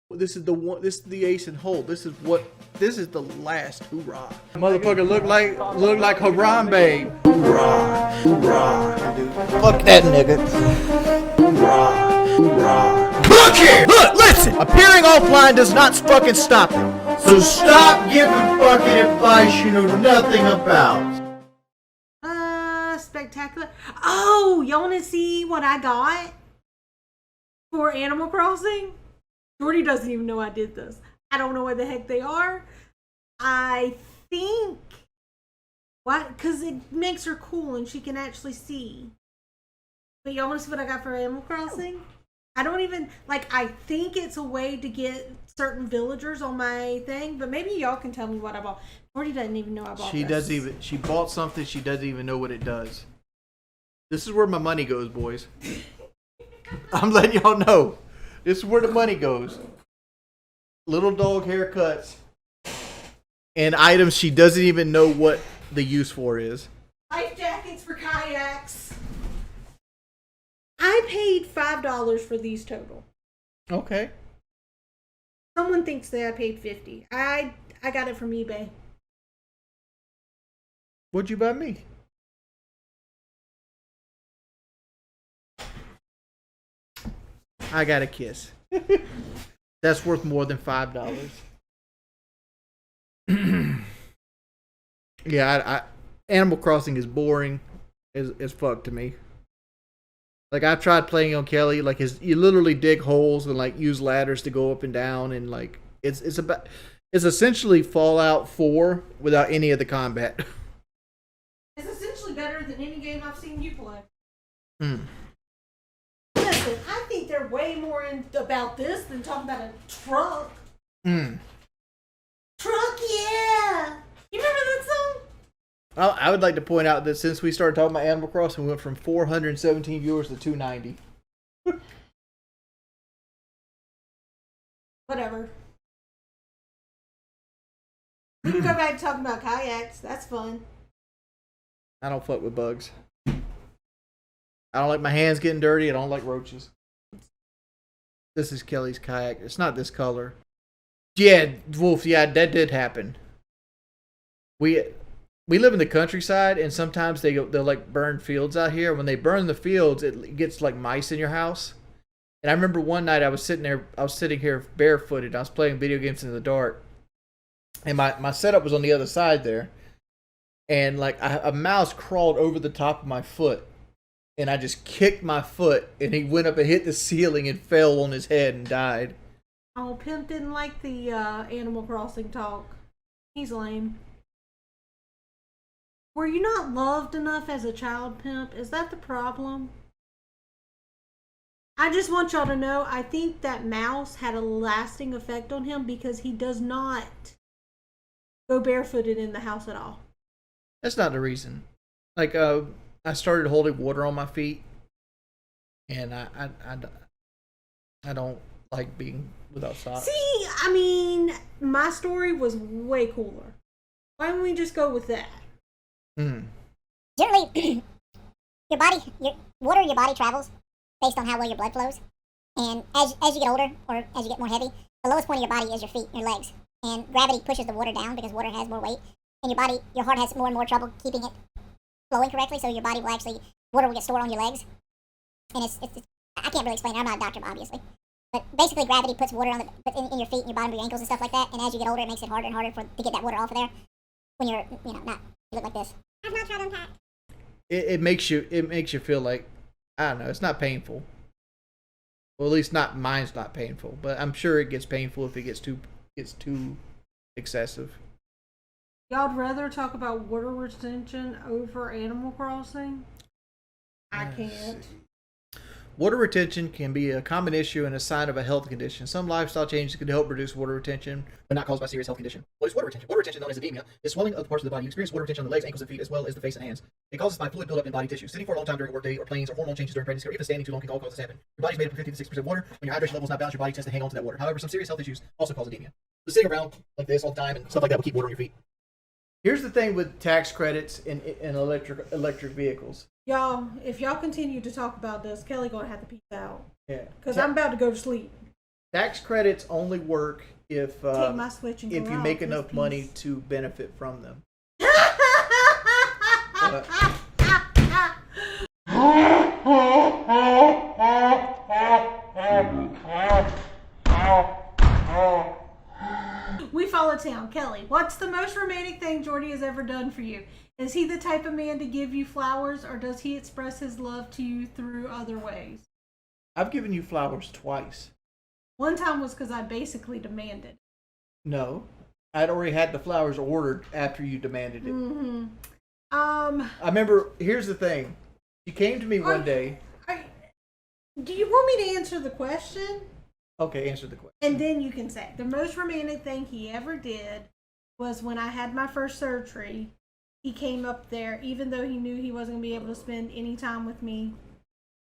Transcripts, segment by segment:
This is the one. This is the ace and hold. This is what. This is the last hoorah. Motherfucker look like Harambe. Hoorah, hoorah, dude. Fuck that nigga. Hoorah, hoorah. Look here. Look, listen. Appearing offline does not fucking stop it. So stop giving fucking advice you know nothing about. Spectacular. Oh, y'all want to see what I got for Animal Crossing? Jordy doesn't even know I did this. I don't know where the heck they are. I think what? Because it makes her cool and she can actually see. But y'all want to see what I got for Animal Crossing? I don't even like. I think it's a way to get certain villagers on my thing, but maybe y'all can tell me what I bought. Jordy doesn't even know I bought. She bought something. She doesn't even know what it does. This is where my money goes, boys. I'm letting y'all know. This is where the money goes. Little dog haircuts and items she doesn't even know what the use for is. Life jackets for kayaks. I paid $5 for these total. Okay. Someone thinks that I paid $50. I got it from eBay. What'd you buy me? I got a kiss. That's worth more than $5. Yeah, Animal Crossing is boring as fuck to me. Like I've tried playing on Kelly, like you literally dig holes and like use ladders to go up and down, and like it's essentially Fallout 4 without any of the combat. It's essentially better than any game I've seen you play. Hmm. Listen, I think they're way more about this than talking about a truck. Truck, yeah! You remember that song? I would like to point out that since we started talking about Animal Crossing, we went from 417 viewers to 290. Whatever. We can go back to talking about kayaks. That's fun. I don't fuck with bugs. I don't like my hands getting dirty. I don't like roaches. This is Kelly's kayak. It's not this color. Yeah, Wolf, yeah, that did happen. We live in the countryside, and sometimes they'll like burn fields out here. When they burn the fields, it gets like mice in your house. And I remember one night I was sitting here barefooted. I was playing video games in the dark, and my setup was on the other side there, and like a mouse crawled over the top of my foot, and I just kicked my foot, and he went up and hit the ceiling and fell on his head and died. Oh, Pimp didn't like the Animal Crossing talk. He's lame. Were you not loved enough as a child, Pimp? Is that the problem? I just want y'all to know, I think that mouse had a lasting effect on him because he does not go barefooted in the house at all. That's not the reason. Like, I started holding water on my feet, and I don't like being without socks. See, I mean, my story was way cooler. Why don't we just go with that? Generally, your water in your body travels based on how well your blood flows. And as you get older, or as you get more heavy, the lowest point of your body is your feet, your legs. And gravity pushes the water down because water has more weight. And your heart has more and more trouble keeping it flowing correctly, so your body will actually, water will get stored on your legs. And it's I can't really explain it. I'm not a doctor, obviously. But basically, gravity puts water in your feet and your bottom of your ankles and stuff like that. And as you get older, it makes it harder and harder to get that water off of there. When you're, not, you look like this. I've not tried to unpack. It makes you feel like, I don't know, it's not painful. Well, at least mine's not painful, but I'm sure it gets painful if it gets too excessive. Y'all'd rather talk about water retention over Animal Crossing? I can't. Water retention can be a common issue and a sign of a health condition. Some lifestyle changes can help reduce water retention, but not caused by serious health condition. What is water retention? Water retention, known as edema, is swelling of the parts of the body. You experience water retention on the legs, ankles, and feet, as well as the face and hands. It causes by fluid buildup in body tissue. Sitting for a long time during a workday, or planes, or hormone changes during pregnancy, or even standing too long can all cause this to happen. Your body's made up of 50 to 60% water. When your hydration level is not balanced, your body tends to hang on to that water. However, some serious health issues also cause edema. So sitting around like this all the time and stuff like that will keep water on your feet. Here's the thing with tax credits in electric vehicles. Y'all, if y'all continue to talk about this, Kelly gonna have to peace out. Yeah. Because I'm about to go to sleep. Tax credits only work if Take my switch and if go you out make with enough peace. money to benefit from them. We follow town. Kelly, what's the most romantic thing Jordy has ever done for you? Is he the type of man to give you flowers, or does he express his love to you through other ways? I've given you flowers twice. One time was because I basically demanded. No, I'd already had the flowers ordered after you demanded it. Mm-hmm. I remember. Here's the thing. She came to me one day. Do you want me to answer the question? Okay, answer the question. And then you can say the most romantic thing he ever did was when I had my first surgery. He came up there, even though he knew he wasn't going to be able to spend any time with me.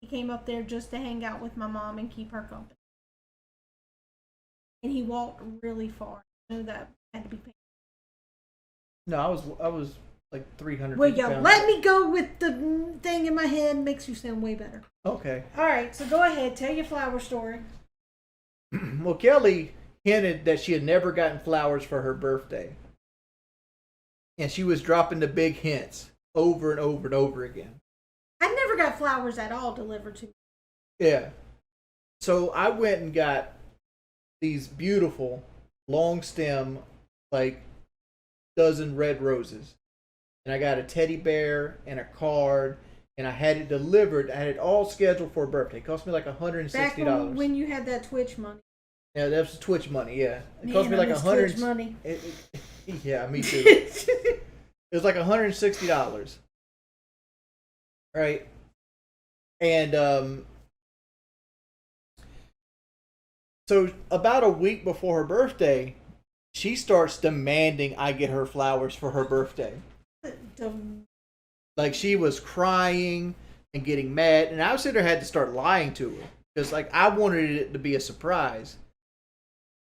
He came up there just to hang out with my mom and keep her company. And he walked really far. I know that had to be painful. No, I was like 300. Well, yo, let me go with the thing in my head. Makes you sound way better. Okay. All right, so go ahead. Tell your flower story. Well, Kelly hinted that she had never gotten flowers for her birthday. And she was dropping the big hints over and over and over again. I never got flowers at all delivered to me. Yeah. So I went and got these beautiful, long stem, like dozen red roses. And I got a teddy bear and a card. And I had it delivered. I had it all scheduled for a birthday. It cost me like $160. Back when you had that Twitch money. Yeah, that was Twitch money, yeah. It Man, cost me like I miss $100. Twitch money. Yeah, me too. It was like $160. Right? And so about a week before her birthday, she starts demanding I get her flowers for her birthday. Like, she was crying and getting mad, and I was sitting there, had to start lying to her because, like, I wanted it to be a surprise.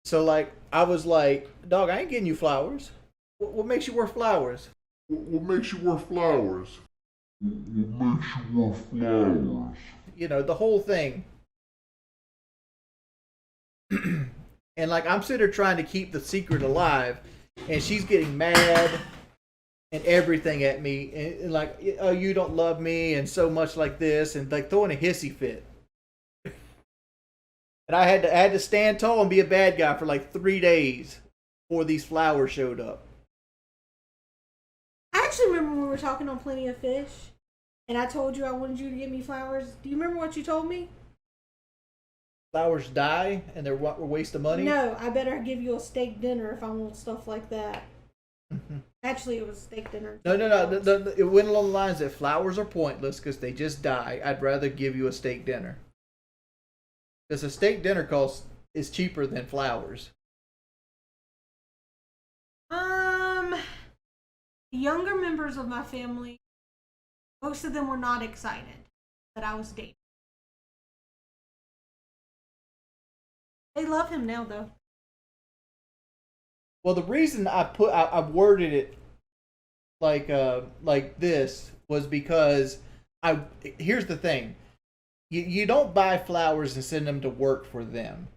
So, like, I was like, dog, I ain't getting you flowers. What makes you wear flowers? What makes you wear flowers? What makes you wear flowers? You know, the whole thing. And, like, I'm sitting there trying to keep the secret alive, and she's getting mad and everything at me, and like, oh, you don't love me, and so much like this, and like throwing a hissy fit. And I had to stand tall and be a bad guy for like 3 days before these flowers showed up. I actually remember when we were talking on Plenty of Fish, and I told you I wanted you to get me flowers. Do you remember what you told me? Flowers die, and they're a waste of money? No, I better give you a steak dinner if I want stuff like that. Actually, it was steak dinner. No. It went along the lines that flowers are pointless because they just die. I'd rather give you a steak dinner. Because a steak dinner is cheaper than flowers. The younger members of my family, most of them were not excited that I was dating. They love him now, though. Well, the reason I worded it like this was because here's the thing. You don't buy flowers and send them to work for them.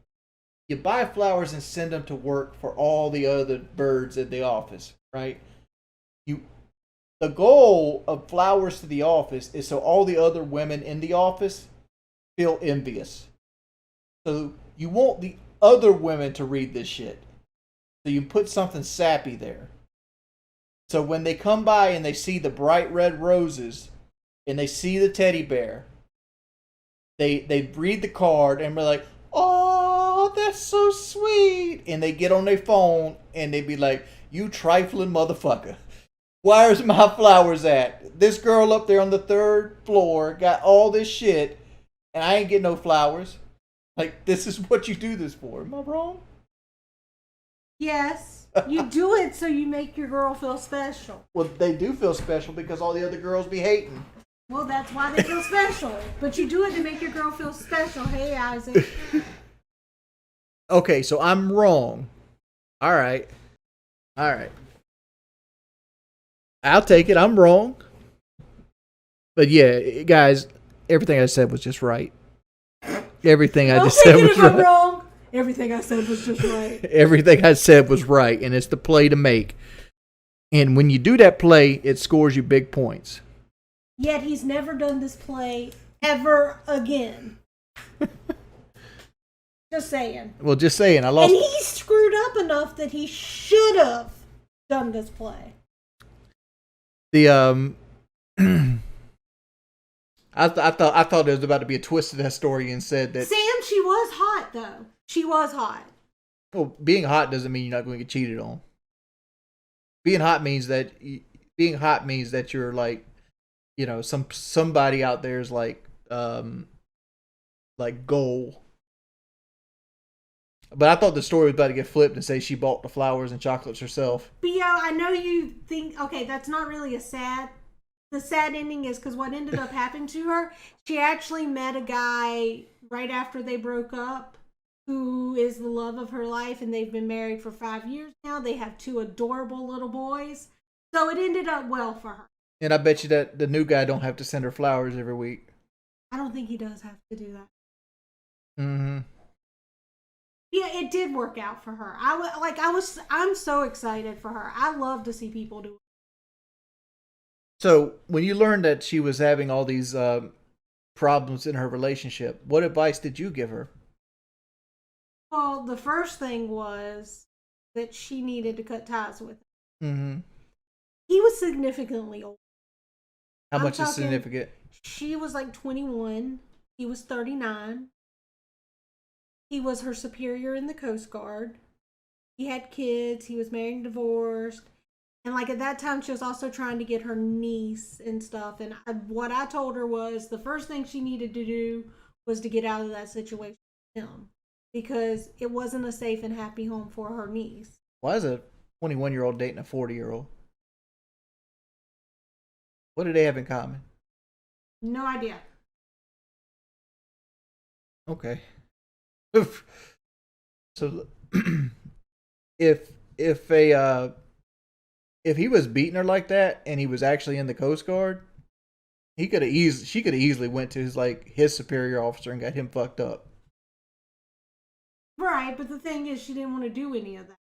You buy flowers and send them to work for all the other birds at the office, right? The goal of flowers to the office is so all the other women in the office feel envious. So you want the other women to read this shit. So you put something sappy there. So when they come by and they see the bright red roses and they see the teddy bear, they read the card and they're like, oh, that's so sweet. And they get on their phone and they be like, you trifling motherfucker. Where's my flowers at? This girl up there on the 3rd floor got all this shit and I ain't getting no flowers. Like, this is what you do this for. Am I wrong? Yes, you do it so you make your girl feel special. Well, they do feel special because all the other girls be hating. Well, that's why they feel special. But you do it to make your girl feel special. Hey, Isaac. Okay, so I'm wrong. All right. I'll take it. I'm wrong. But yeah, guys, everything I said was just right. Everything I just said was I'm right. wrong. Everything I said was just right. Everything I said was right, and it's the play to make. And when you do that play, it scores you big points. Yet he's never done this play ever again. Just saying. Well, just saying, I lost. And he screwed up enough that he should have done this play. The I thought there was about to be a twist to that story and said that Sam, she was hot though. She was hot. well, being hot doesn't mean you're not going to get cheated on. Being hot means that you're like, you know, somebody out there is like goal. But I thought the story was about to get flipped and say she bought the flowers and chocolates herself. But yeah, I know you think, okay, that's not really a sad. The sad ending is because what ended up happening to her, she actually met a guy right after they broke up who is the love of her life, and they've been married for 5 years now. They have 2 adorable little boys. So it ended up well for her. And I bet you that the new guy don't have to send her flowers every week. I don't think he does have to do that. Mm-hmm. Yeah, it did work out for her. I'm so excited for her. I love to see people do it. So when you learned that she was having all these problems in her relationship, what advice did you give her? Well, the first thing was that she needed to cut ties with him. Mm-hmm. He was significantly older. How I'm much is talking- significant? She was like 21. He was 39. He was her superior in the Coast Guard. He had kids. He was married and divorced. And like at that time, she was also trying to get her niece and stuff. And what I told her was the first thing she needed to do was to get out of that situation with him, because it wasn't a safe and happy home for her niece. Why is a 21-year-old dating a 40-year-old? What do they have in common? No idea. Okay. So if he was beating her like that and he was actually in the Coast Guard, she could have easily went to his superior officer and got him fucked up. Right, but the thing is, she didn't want to do any of that.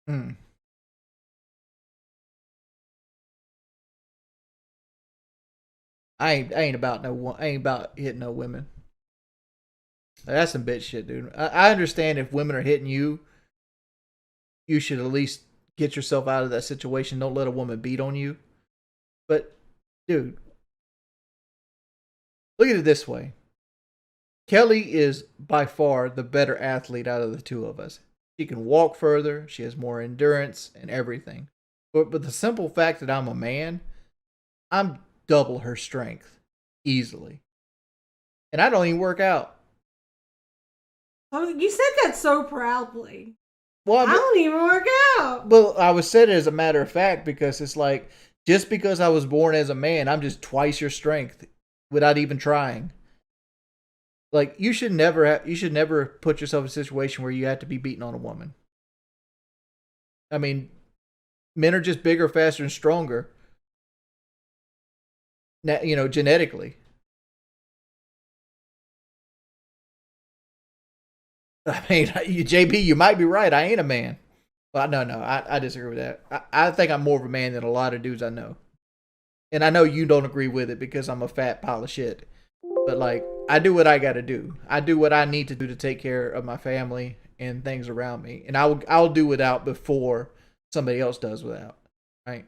Hmm. I ain't about hitting no women. That's some bitch shit, dude. I understand if women are hitting you, you should at least get yourself out of that situation. Don't let a woman beat on you. But, dude, look at it this way. Kelly is by far the better athlete out of the two of us. She can walk further. She has more endurance and everything. But the simple fact that I'm a man, I'm double her strength easily. And I don't even work out. Oh, you said that so proudly. Well, I don't even work out. Well, I was said it as a matter of fact because it's like, just because I was born as a man, I'm just twice your strength without even trying. Like, you should never put yourself in a situation where you have to be beaten on a woman. I mean, men are just bigger, faster, and stronger. You know, genetically. I mean, JB, you might be right. I ain't a man. Well, no, I disagree with that. I think I'm more of a man than a lot of dudes I know. And I know you don't agree with it because I'm a fat pile of shit. But, like, I do what I gotta do. I do what I need to do to take care of my family and things around me. And I'll do without before somebody else does without. Right?